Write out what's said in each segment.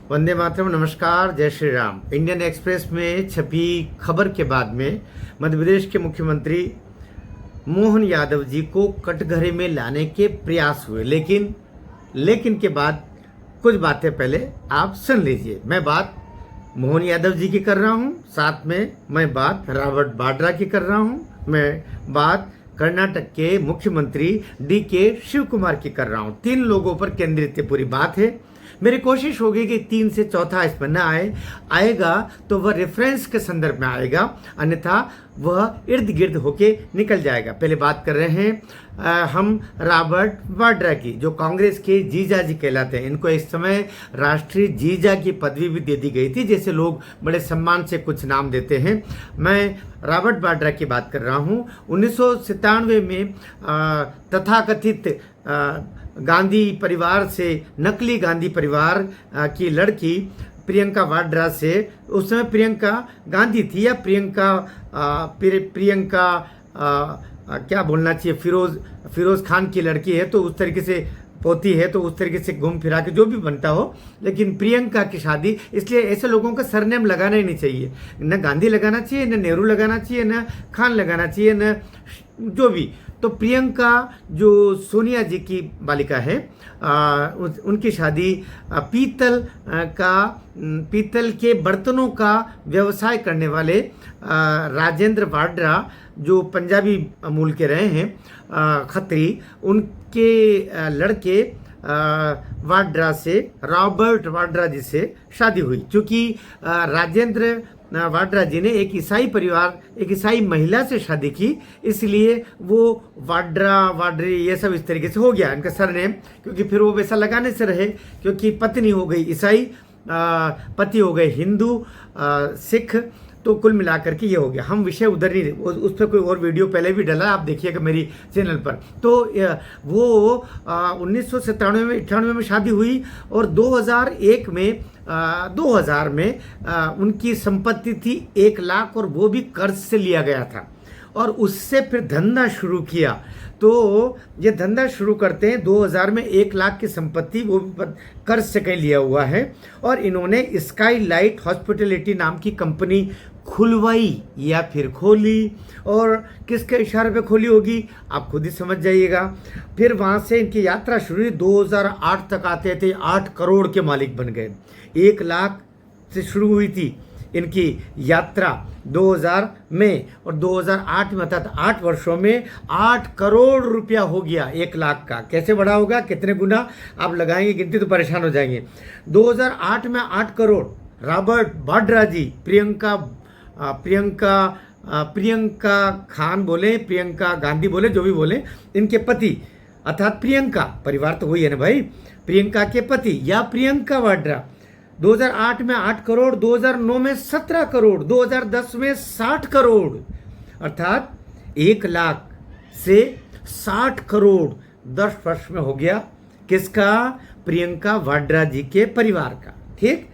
वंदे मातरम। नमस्कार, जय Shri Ram. Indian express में छपी खबर के बाद में मध्य प्रदेश के मुख्यमंत्री मोहन यादव जी को कटघरे में लाने के प्रयास हुए, लेकिन के बाद कुछ बातें पहले आप सुन लीजिए। मैं बात मोहन यादव जी की कर रहा हूं, साथ में मैं बात रॉबर्ट वाड्रा की कर रहा हूं, मैं बात कर्नाटक के मुख्यमंत्री DK शिव कुमार की कर रहा हूं। 3 लोगों पर केंद्रित पूरी बात है। मेरी कोशिश होगी कि 3 से चौथा इसमें न आएगा तो वह रेफरेंस के संदर्भ में आएगा, अन्यथा वह इर्द गिर्द होके निकल जाएगा। पहले बात कर रहे हैं हम रॉबर्ट वाड्रा की, जो कांग्रेस के जीजा जी कहलाते हैं। इनको इस समय राष्ट्रीय जीजा की पदवी भी दे दी गई थी, जैसे लोग बड़े सम्मान से कुछ नाम देते हैं। मैं रॉबर्ट वाड्रा की बात कर रहा हूँ। 1997 में तथाकथित गांधी परिवार से, नकली गांधी परिवार की लड़की प्रियंका वाड्रा से, उस समय प्रियंका गांधी थी या प्रियंका क्या बोलना चाहिए, फिरोज खान की लड़की है तो उस तरीके से, पोती है तो उस तरीके से घूम फिरा के जो भी बनता हो, लेकिन प्रियंका की शादी, इसलिए ऐसे लोगों का सरनेम लगाना ही नहीं चाहिए। न गांधी लगाना चाहिए, न नेहरू लगाना चाहिए, न खान लगाना चाहिए, न जो भी। तो प्रियंका जो सोनिया जी की बालिका है, उनकी शादी पीतल के बर्तनों का व्यवसाय करने वाले राजेंद्र वाड्रा, जो पंजाबी मूल के रहे हैं, खत्री, उनके लड़के वाड्रा से, रॉबर्ट वाड्रा जी से शादी हुई। क्योंकि राजेंद्र वाड्रा जी ने एक ईसाई महिला से शादी की, इसलिए वो वाड्री ये सब इस तरीके से हो गया इनका सरनेम। क्योंकि फिर वो वैसा लगाने से रहे, क्योंकि पत्नी हो गई ईसाई, पति हो गए हिंदू, सिख, तो कुल मिलाकर के ये हो गया। हम विषय उधर नहीं, उस पर कोई और वीडियो पहले भी डला, आप देखिएगा मेरी चैनल पर। तो वो 1997 में 98 में शादी हुई और 2000 में उनकी संपत्ति थी 1 लाख, और वो भी कर्ज से लिया गया था। और उससे फिर धंधा शुरू किया। तो ये धंधा शुरू करते हैं 2000 में 1 लाख की संपत्ति, वो भी कर्ज से कहीं लिया हुआ है। और इन्होंने स्काई लाइट हॉस्पिटलिटी नाम की कंपनी खुलवाई या फिर खोली, और किसके इशारे पे खोली होगी आप खुद ही समझ जाइएगा। फिर वहाँ से इनकी यात्रा शुरू हुई, 2008 तक आते थे 8 करोड़ के मालिक बन गए। 1 लाख से शुरू हुई थी इनकी यात्रा 2000 में, और 2008 में, अर्थात 8 वर्षों में 8 करोड़ रुपया हो गया 1 लाख का। कैसे बढ़ा होगा, कितने गुना आप लगाएंगे गिनती तो परेशान हो जाएंगे। 2008 में 8 करोड़ रॉबर्ट वाड्रा जी, प्रियंका खान बोले, प्रियंका गांधी बोले, जो भी बोले, इनके पति अर्थात प्रियंका, परिवार तो वही है ना भाई, प्रियंका के पति या प्रियंका वाड्रा 2008 में 8 करोड़, 2009 में 17 करोड़, 2010 में 60 करोड़, अर्थात 1 लाख से 60 करोड़ 10 वर्ष में हो गया। किसका? प्रियंका वाड्रा जी के परिवार का। ठीक,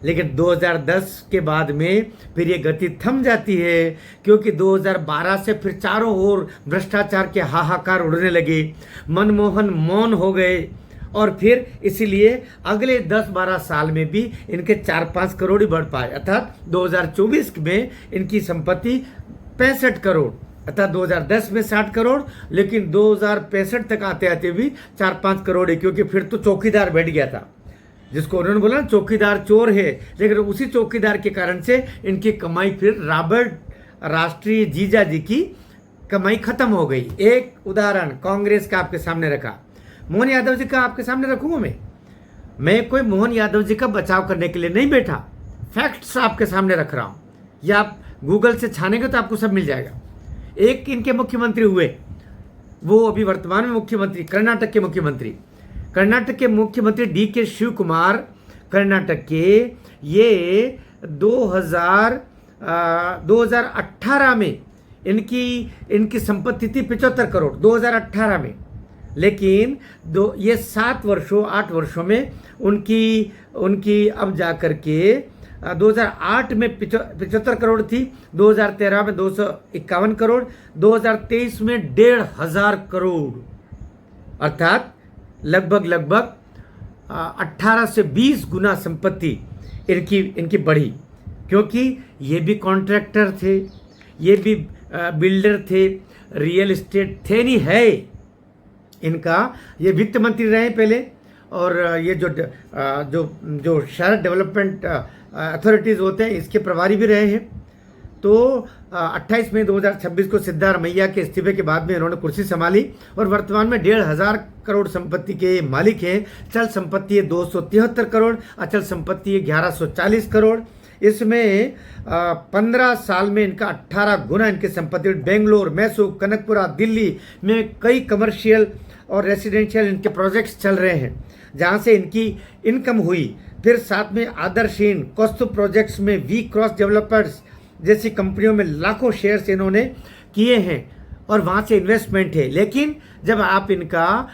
लेकिन 2010 के बाद में फिर ये गति थम जाती है, क्योंकि 2012 से फिर चारों ओर भ्रष्टाचार के हाहाकार उड़ने लगे, मनमोहन मौन हो गए, और फिर इसीलिए अगले 10-12 साल में भी इनके 4-5 करोड़ ही बढ़ पाए। अर्थात 2024 में इनकी संपत्ति 65 करोड़, अर्थात 2010 में 60 करोड़, लेकिन 2065 तक आते आते भी 4-5 करोड़ है। क्योंकि फिर तो चौकीदार बैठ गया था, जिसको उन्होंने बोला ना चौकीदार चोर है, लेकिन उसी चौकीदार के कारण से इनकी कमाई, फिर रॉबर्ट राष्ट्रीय जीजा जी की कमाई खत्म हो गई। एक उदाहरण कांग्रेस का आपके सामने रखा, मोहन यादव जी का आपके सामने रखूंगा। मैं कोई मोहन यादव जी का बचाव करने के लिए नहीं बैठा, फैक्ट्स आपके सामने रख रहा हूं। या आप गूगल से छानेंगे तो आपको सब मिल जाएगा। एक इनके मुख्यमंत्री हुए, वो अभी वर्तमान में मुख्यमंत्री, कर्नाटक के मुख्यमंत्री DK शिव कुमार, कर्नाटक के, ये 2018 में इनकी संपत्ति थी 75 करोड़ 2018 में, लेकिन ये 8 वर्षों में उनकी अब जाकर के 2008 में 75 करोड़ थी, 2013 में 251 करोड़, 2023 में 1500 करोड़, अर्थात लगभग 18 से 20 गुना संपत्ति इनकी बढ़ी, क्योंकि ये भी कॉन्ट्रैक्टर थे, ये भी बिल्डर थे, रियल एस्टेट थे नहीं है इनका। ये वित्त मंत्री रहे पहले, और ये जो शहर डेवलपमेंट अथॉरिटीज़ होते हैं इसके प्रभारी भी रहे हैं। तो 28 मई 2026 को सिद्धारमैया के इस्तीफे के बाद में इन्होंने कुर्सी संभाली और वर्तमान में 1,500 करोड़ संपत्ति के मालिक हैं। चल संपत्ति है 273 करोड़, अचल संपत्ति है 1140 करोड़। इसमें 15 साल में इनका 18 गुना इनकी संपत्ति बेंगलोर, मैसूर, कनकपुरा, दिल्ली में कई कमर्शियल और रेसिडेंशियल इनके प्रोजेक्ट्स चल रहे हैं, जहां से इनकी इनकम हुई। फिर साथ में आदर्शीन, कौस्तुभ प्रोजेक्ट्स में वी क्रॉस डेवलपर्स जैसी कंपनियों में लाखों शेयर्स इन्होंने किए हैं और वहाँ से इन्वेस्टमेंट है। लेकिन जब आप इनका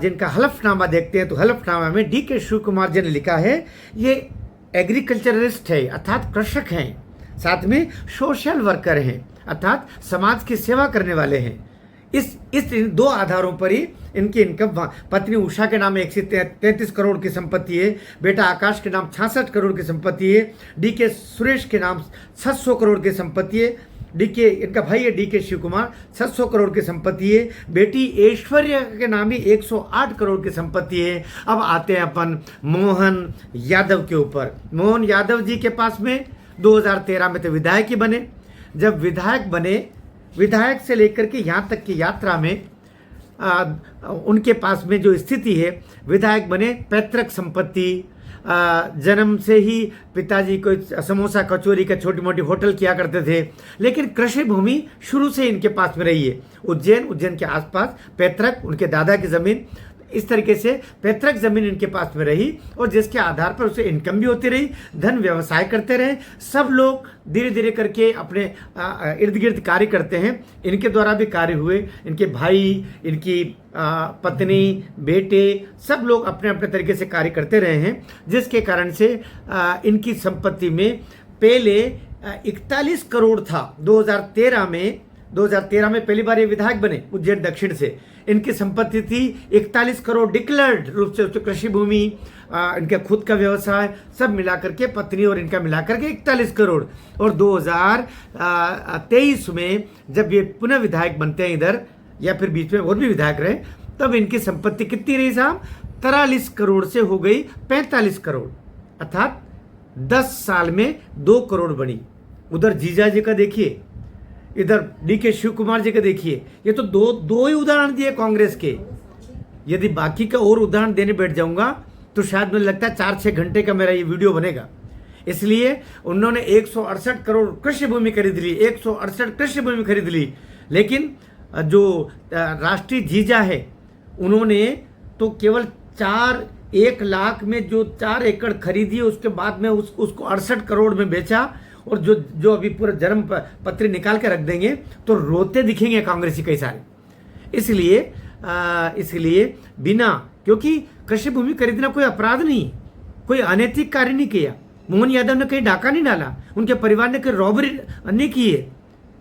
जिनका हलफनामा देखते हैं तो हलफनामा में DK शिव कुमार जी ने लिखा है ये एग्रीकल्चरलिस्ट है, अर्थात कृषक हैं, साथ में सोशल वर्कर हैं, अर्थात समाज की सेवा करने वाले हैं। इस इन दो आधारों पर ही इनकी इनकम, पत्नी उषा के नाम 133 करोड़ की संपत्ति है, बेटा आकाश के नाम 66 करोड़ की संपत्ति है, DK सुरेश के नाम 700 करोड़ की संपत्ति है, इनका भाई है DK शिव कुमार 700 करोड़ की संपत्ति है, बेटी ऐश्वर्या के नाम ही 108 करोड़ की संपत्ति है। अब आते हैं अपन मोहन यादव के ऊपर। मोहन यादव जी के पास में 2013 में तो विधायक ही बने। जब विधायक बने, विधायक से लेकर के यहाँ तक की यात्रा में उनके पास में जो स्थिति है, विधायक बने, पैतृक संपत्ति, जन्म से ही पिताजी को समोसा कचौरी का छोटी मोटी होटल किया करते थे, लेकिन कृषि भूमि शुरू से इनके पास में रही है। उज्जैन के आसपास पैतृक उनके दादा की ज़मीन, इस तरीके से पैतृक जमीन इनके पास में रही और जिसके आधार पर उसे इनकम भी होती रही, धन व्यवसाय करते रहे। सब लोग धीरे धीरे करके अपने इर्द गिर्द कार्य करते हैं। इनके द्वारा भी कार्य हुए, इनके भाई, इनकी पत्नी, बेटे, सब लोग अपने अपने तरीके से कार्य करते रहे हैं, जिसके कारण से इनकी संपत्ति में पहले 41 करोड़ था। 2013 में पहली बार ये विधायक बने उज्जैन दक्षिण से। इनकी संपत्ति थी 41 करोड़ डिक्लेयर्ड रूप से, उससे कृषि भूमि, इनका खुद का व्यवसाय, सब मिलाकर के, पत्नी और इनका मिलाकर के 41 करोड़। और 2023 में जब ये पुनः विधायक बनते हैं इधर, या फिर बीच में और भी विधायक रहे, तब इनकी संपत्ति कितनी रही साहब? 43 करोड़ से हो गई 45 करोड़, अर्थात 10 साल में 2 करोड़ बनी। उधर जीजा जी का देखिए, इधर DK शिव कुमार जी का देखिए। ये तो दो ही उदाहरण दिए कांग्रेस के। यदि बाकी का और उदाहरण देने बैठ जाऊंगा तो शायद मुझे लगता है 4-6 घंटे का मेरा ये वीडियो बनेगा। इसलिए उन्होंने 168 करोड़ कृषि भूमि खरीद ली, 168 कृषि भूमि खरीद ली। लेकिन जो राष्ट्रीय जीजा है, उन्होंने तो केवल 1 लाख में जो 4 एकड़ खरीदी, उसके बाद में उसको 68 करोड़ में बेचा। और जो अभी पूरा जन्म पत्री निकाल के रख देंगे तो रोते दिखेंगे कांग्रेसी कई सारे। इसलिए बिना, क्योंकि कृषि भूमि खरीदना कोई अपराध नहीं, कोई अनैतिक कार्य नहीं किया। मोहन यादव ने कहीं डाका नहीं डाला, उनके परिवार ने कहीं रॉबरी नहीं की है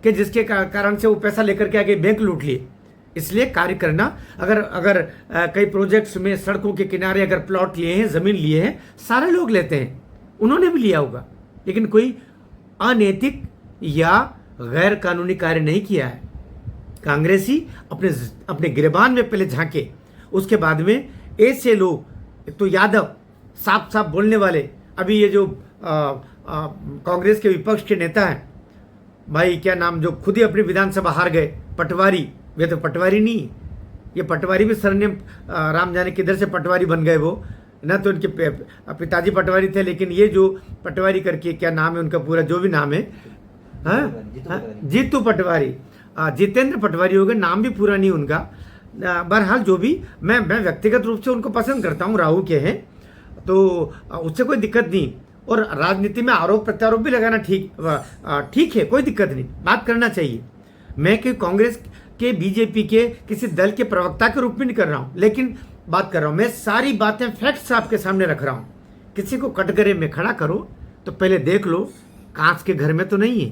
कि जिसके कारण से वो पैसा लेकर के आगे बैंक लूट लिए। इसलिए कार्य करना, अगर कई प्रोजेक्ट्स में सड़कों के किनारे अगर प्लॉट लिए हैं, जमीन लिए हैं, सारे लोग लेते हैं, उन्होंने भी लिया होगा, लेकिन कोई अनैतिक या गैर कानूनी कार्य नहीं किया है। कांग्रेसी अपने गिरबान में पहले झांके, उसके बाद में ऐसे लोग, तो यादव साफ साफ बोलने वाले, अभी ये जो कांग्रेस के विपक्ष के नेता हैं, भाई क्या नाम, जो खुद ही अपनी विधानसभा हार गए, पटवारी, वे तो पटवारी नहीं, ये पटवारी भी सरनेम राम जाने किधर से पटवारी बन गए वो, ना तो उनके पिताजी पटवारी थे, लेकिन ये जो पटवारी करके, क्या नाम है उनका पूरा, जो भी नाम है, जीतू पटवारी, जितेंद्र पटवारी हो गए, नाम भी पूरा नहीं उनका। बहरहाल जो भी, मैं व्यक्तिगत रूप से उनको पसंद करता हूँ, राहु के हैं, तो उससे कोई दिक्कत नहीं। और राजनीति में आरोप प्रत्यारोप भी लगाना ठीक है, कोई दिक्कत नहीं, बात करना चाहिए। मैं कि कांग्रेस के, बीजेपी के किसी दल के प्रवक्ता के रूप में नहीं कर रहा हूँ, लेकिन बात कर रहा हूं, मैं सारी बातें फैक्ट्स आपके सामने रख रहा हूं। किसी को कटघरे में खड़ा करो तो पहले देख लो कांच के घर में तो नहीं है।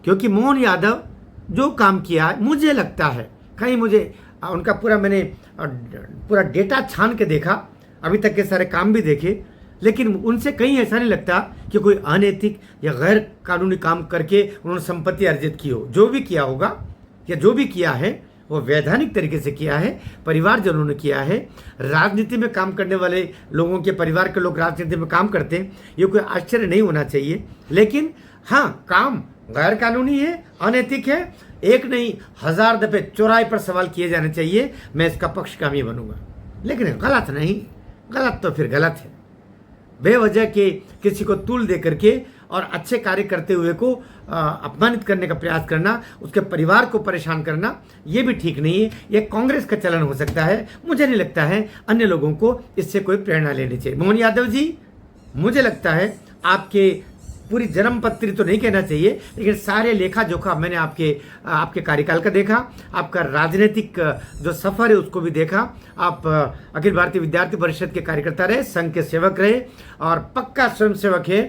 क्योंकि मोहन यादव जो काम किया, मुझे लगता है कहीं, मुझे उनका पूरा, मैंने पूरा डेटा छान के देखा, अभी तक के सारे काम भी देखे, लेकिन उनसे कहीं ऐसा नहीं लगता कि कोई अनैतिक या गैर कानूनी काम करके उन्होंने संपत्ति अर्जित की हो। जो भी किया होगा या जो भी किया है वो वैधानिक तरीके से किया है, परिवारजनों ने किया है। राजनीति में काम करने वाले लोगों के परिवार के लोग राजनीति में काम करते हैं, ये कोई आश्चर्य नहीं होना चाहिए। लेकिन हाँ, काम गैर कानूनी है, अनैतिक है, एक नहीं 1000 दफे चौराहे पर सवाल किए जाने चाहिए, मैं इसका पक्षकामी बनूंगा। लेकिन गलत नहीं, गलत तो फिर गलत है। बेवजह के किसी को तूल दे करके और अच्छे कार्य करते हुए को अपमानित करने का प्रयास करना, उसके परिवार को परेशान करना, ये भी ठीक नहीं है। ये कांग्रेस का चलन हो सकता है, मुझे नहीं लगता है अन्य लोगों को इससे कोई प्रेरणा लेनी चाहिए। मोहन यादव जी, मुझे लगता है आपके पूरी जन्मपत्री तो नहीं कहना चाहिए, लेकिन सारे लेखा जोखा मैंने आपके कार्यकाल का देखा, आपका राजनीतिक जो सफ़र है उसको भी देखा। आप अखिल भारतीय विद्यार्थी परिषद के कार्यकर्ता रहे, संघ के सेवक रहे और पक्का स्वयंसेवक है।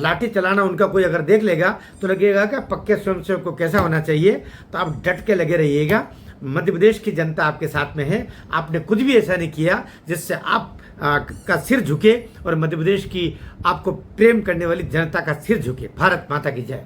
लाठी चलाना उनका कोई अगर देख लेगा तो लगेगा कि पक्के स्वयंसेवक को कैसा होना चाहिए, तो आप डट के लगे रहिएगा। मध्य प्रदेश की जनता आपके साथ में है, आपने कुछ भी ऐसा नहीं किया जिससे आप का सिर झुके और मध्य प्रदेश की आपको प्रेम करने वाली जनता का सिर झुके। भारत माता की जय।